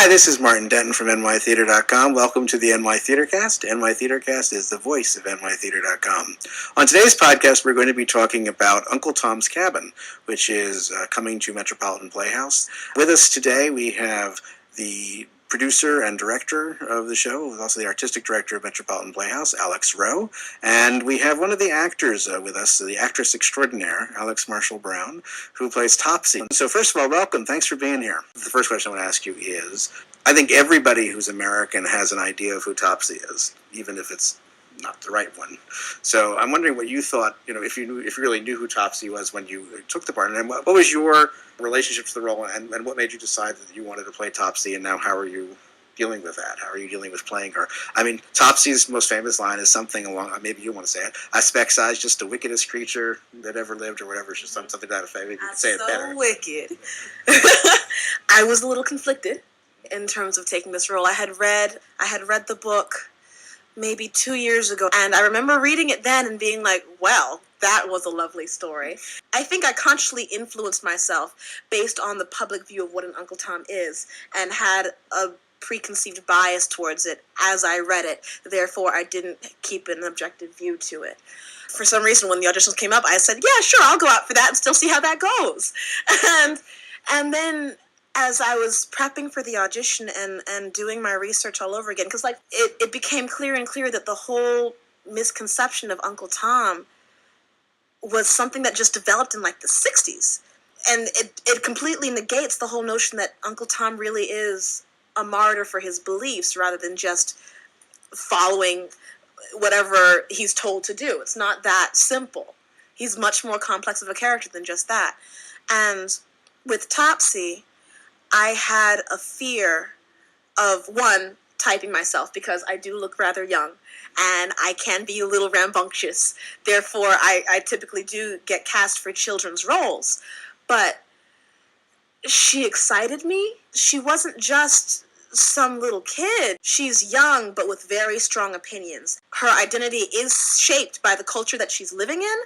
Hi, this is Martin Denton from nytheater.com. Welcome to the NY TheatreCast. NY TheatreCast is the voice of nytheater.com. On today's podcast, we're going to be talking about Uncle Tom's Cabin, which is coming to Metropolitan Playhouse. With us today, we have the producer and director of the show, also the artistic director of Metropolitan Playhouse, Alex Roe, and we have one of the actors with us, the actress extraordinaire, Alex Marshall-Brown, who plays Topsy. So first of all, welcome. Thanks for being here. The first question I want to ask you is, I think everybody who's American has an idea of who Topsy is, even if it's not the right one. So I'm wondering what you thought, if you really knew who Topsy was when you took the part, and what was your relationship to the role, and what made you decide that you wanted to play Topsy, and now how are you dealing with that? How are you dealing with playing her? I mean, Topsy's most famous line is something along, maybe you want to say it, I spec-size just the wickedest creature that ever lived, or whatever, just something to that effect. Maybe you could say it better. So wicked. I was a little conflicted in terms of taking this role. I had read the book maybe 2 years ago, and I remember reading it then and being like, well, that was a lovely story. I think I consciously influenced myself based on the public view of what an Uncle Tom is, and had a preconceived bias towards it as I read it. Therefore, I didn't keep an objective view to it. For some reason, when the auditions came up, I said, yeah, sure, I'll go out for that and still see how that goes. And then as I was prepping for the audition and doing my research all over again, because it became clearer and clearer that the whole misconception of Uncle Tom was something that just developed in the 60s. And it completely negates the whole notion that Uncle Tom really is a martyr for his beliefs rather than just following whatever he's told to do. It's not that simple. He's much more complex of a character than just that. And with Topsy, I had a fear of, one, typing myself, because I do look rather young, and I can be a little rambunctious. Therefore, I typically do get cast for children's roles. But she excited me. She wasn't just some little kid. She's young, but with very strong opinions. Her identity is shaped by the culture that she's living in,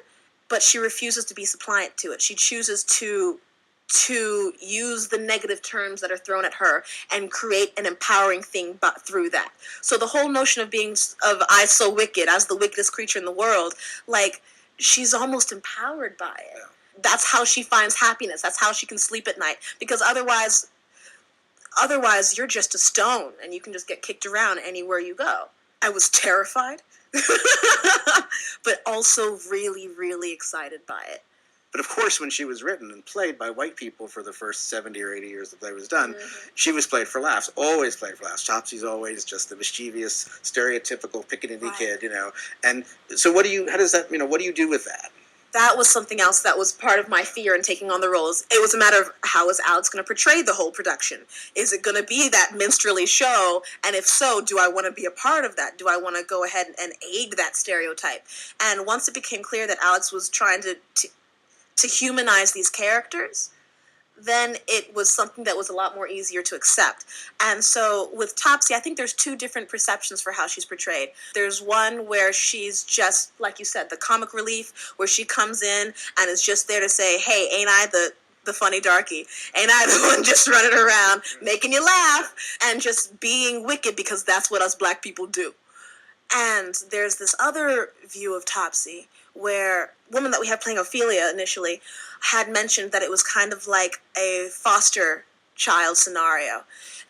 but she refuses to be suppliant to it. She chooses to use the negative terms that are thrown at her and create an empowering thing through that. So the whole notion of I so wicked, as the wickedest creature in the world, she's almost empowered by it. That's how she finds happiness. That's how she can sleep at night. Because otherwise you're just a stone and you can just get kicked around anywhere you go. I was terrified, but also really, really excited by it. But of course, when she was written and played by white people for the first 70 or 80 years the play was done, she was played for laughs, always played for laughs. Topsy's always just the mischievous, stereotypical pickaninny kid, And so what do you do with that? That was something else that was part of my fear in taking on the roles. It was a matter of, how is Alex going to portray the whole production? Is it going to be that minstrelly show? And if so, do I want to be a part of that? Do I want to go ahead and aid that stereotype? And once it became clear that Alex was trying to humanize these characters, then it was something that was a lot more easier to accept. And so with Topsy, I think there's two different perceptions for how she's portrayed. There's one where she's just, like you said, the comic relief, where she comes in and is just there to say, hey, ain't I the funny darky? Ain't I the one just running around making you laugh and just being wicked, because that's what us black people do. And there's this other view of Topsy where woman that we have playing Ophelia initially had mentioned that it was kind of like a foster child scenario,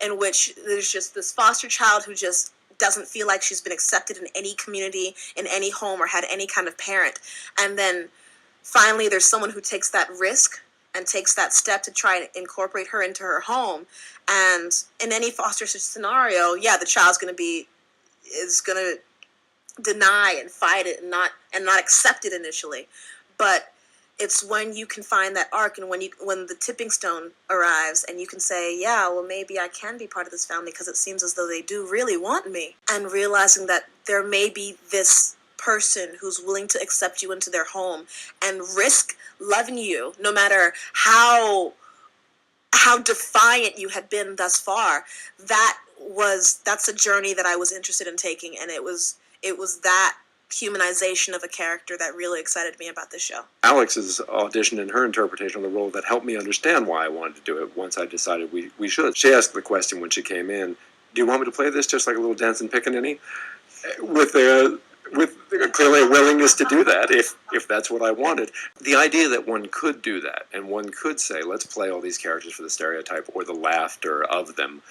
in which there's just this foster child who just doesn't feel like she's been accepted in any community, in any home, or had any kind of parent. And then finally there's someone who takes that risk and takes that step to try and incorporate her into her home. And in any foster scenario, the child's going to deny and fight it and not accept it initially. But it's when you can find that arc, and when the tipping stone arrives and you can say, yeah, well, maybe I can be part of this family because it seems as though they do really want me, and realizing that there may be this person who's willing to accept you into their home and risk loving you no matter how defiant you had been thus far. That's a journey that I was interested in taking, and it was that humanization of a character that really excited me about this show. Alex's audition and her interpretation of the role that helped me understand why I wanted to do it once I decided we should. She asked the question when she came in, do you want me to play this just like a little dancing pickaninny? With clearly a willingness to do that if that's what I wanted. The idea that one could do that and one could say, let's play all these characters for the stereotype or the laughter of them,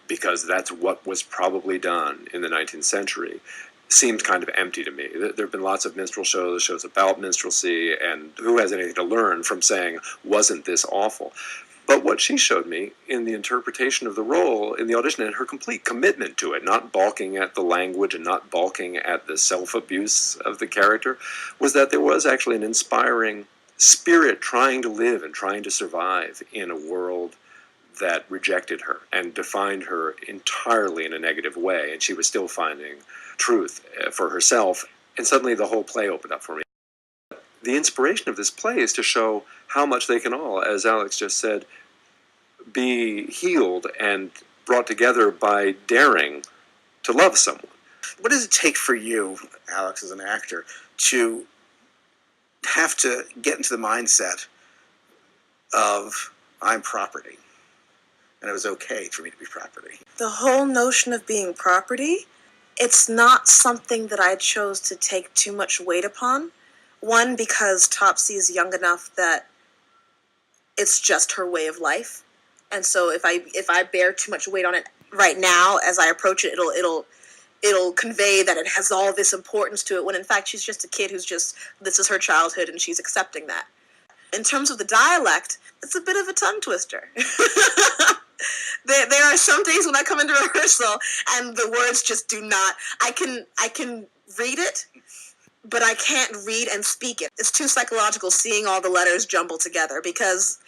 because that's what was probably done in the 19th century, seemed kind of empty to me. There have been lots of minstrel shows about minstrelsy, and who has anything to learn from saying, wasn't this awful? But what she showed me in the interpretation of the role, in the audition, and her complete commitment to it, not balking at the language and not balking at the self-abuse of the character, was that there was actually an inspiring spirit trying to live and trying to survive in a world that rejected her and defined her entirely in a negative way, and she was still finding truth for herself, and suddenly the whole play opened up for me. The inspiration of this play is to show how much they can all, as Alex just said, be healed and brought together by daring to love someone. What does it take for you, Alex, as an actor, to have to get into the mindset of I'm property, and it was okay for me to be property? The whole notion of being property, it's not something that I chose to take too much weight upon. One, because Topsy is young enough that it's just her way of life. And so if I bear too much weight on it right now as I approach it, it'll convey that it has all this importance to it, when in fact she's just a kid who's just, this is her childhood and she's accepting that. In terms of the dialect, it's a bit of a tongue twister. There are some days when I come into rehearsal and the words just do not, I can read it, but I can't read and speak it. It's too psychological seeing all the letters jumbled together, because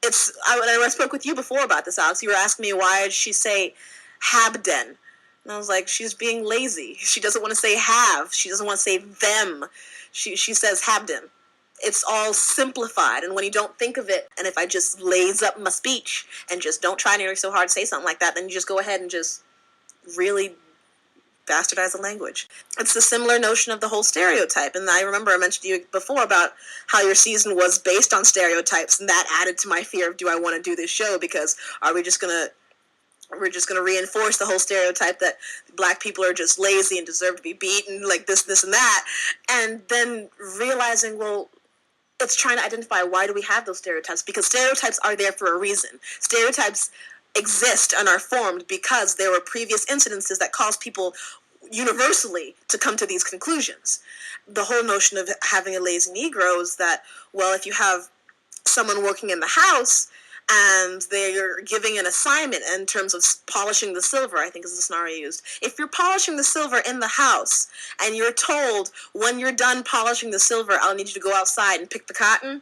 I spoke with you before about this, Alex. You were asking me why did she say Habden. And I was like, she's being lazy. She doesn't want to say have. She doesn't want to say them. She says Habden. It's all simplified, and when you don't think of it, and if I just laze up my speech and just don't try nearly so hard to say something like that, then you just go ahead and just really bastardize the language. It's the similar notion of the whole stereotype, and I remember I mentioned to you before about how your season was based on stereotypes, and that added to my fear of, do I want to do this show, because we're just gonna reinforce the whole stereotype that black people are just lazy and deserve to be beaten, like this and that, and then realizing, well, it's trying to identify, why do we have those stereotypes? Because stereotypes are there for a reason. Stereotypes exist and are formed because there were previous incidences that caused people universally to come to these conclusions. The whole notion of having a lazy Negro is that, well, if you have someone working in the house and they're giving an assignment in terms of polishing the silver, I think is the scenario used. If you're polishing the silver in the house and you're told, when you're done polishing the silver, I'll need you to go outside and pick the cotton,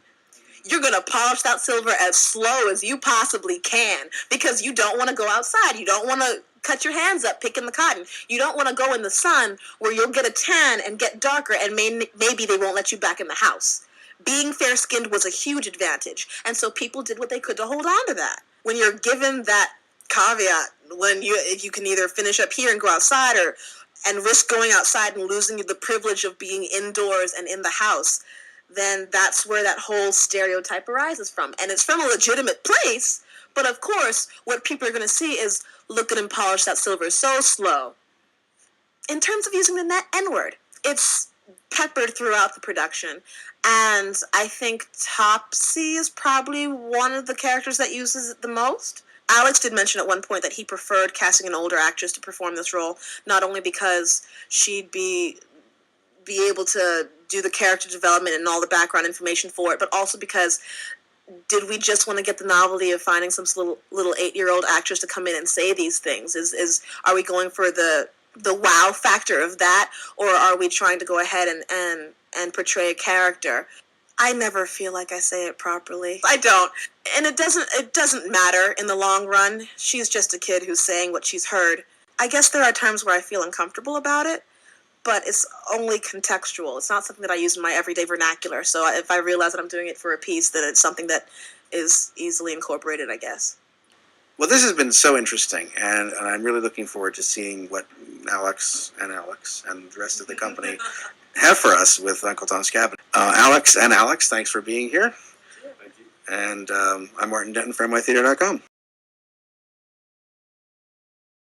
you're going to polish that silver as slow as you possibly can, because you don't want to go outside. You don't want to cut your hands up picking the cotton. You don't want to go in the sun where you'll get a tan and get darker, and maybe they won't let you back in the house. Being fair-skinned was a huge advantage, and so people did what they could to hold on to that. When you're given that caveat, if you can either finish up here and go outside, and risk going outside and losing the privilege of being indoors and in the house, then that's where that whole stereotype arises from. And it's from a legitimate place, but of course, what people are going to see is, look at him polish that silver so slow. In terms of using the N-word, it's peppered throughout the production, and I think Topsy is probably one of the characters that uses it the most. Alex did mention at one point that he preferred casting an older actress to perform this role, not only because she'd be able to do the character development and all the background information for it, but also because, did we just want to get the novelty of finding some little 8-year-old actress to come in and say these things? Are we going for the wow factor of that, or are we trying to go ahead and portray a character? I never feel like I say it properly. I don't. And it doesn't matter in the long run. She's just a kid who's saying what she's heard. I guess there are times where I feel uncomfortable about it, but it's only contextual. It's not something that I use in my everyday vernacular. So if I realize that I'm doing it for a piece, then it's something that is easily incorporated, I guess. Well, this has been so interesting, and I'm really looking forward to seeing what Alex and the rest of the company have for us with Uncle Tom's Cabin. Alex, thanks for being here. Thank you. And I'm Martin Denton from NYTheatre.com.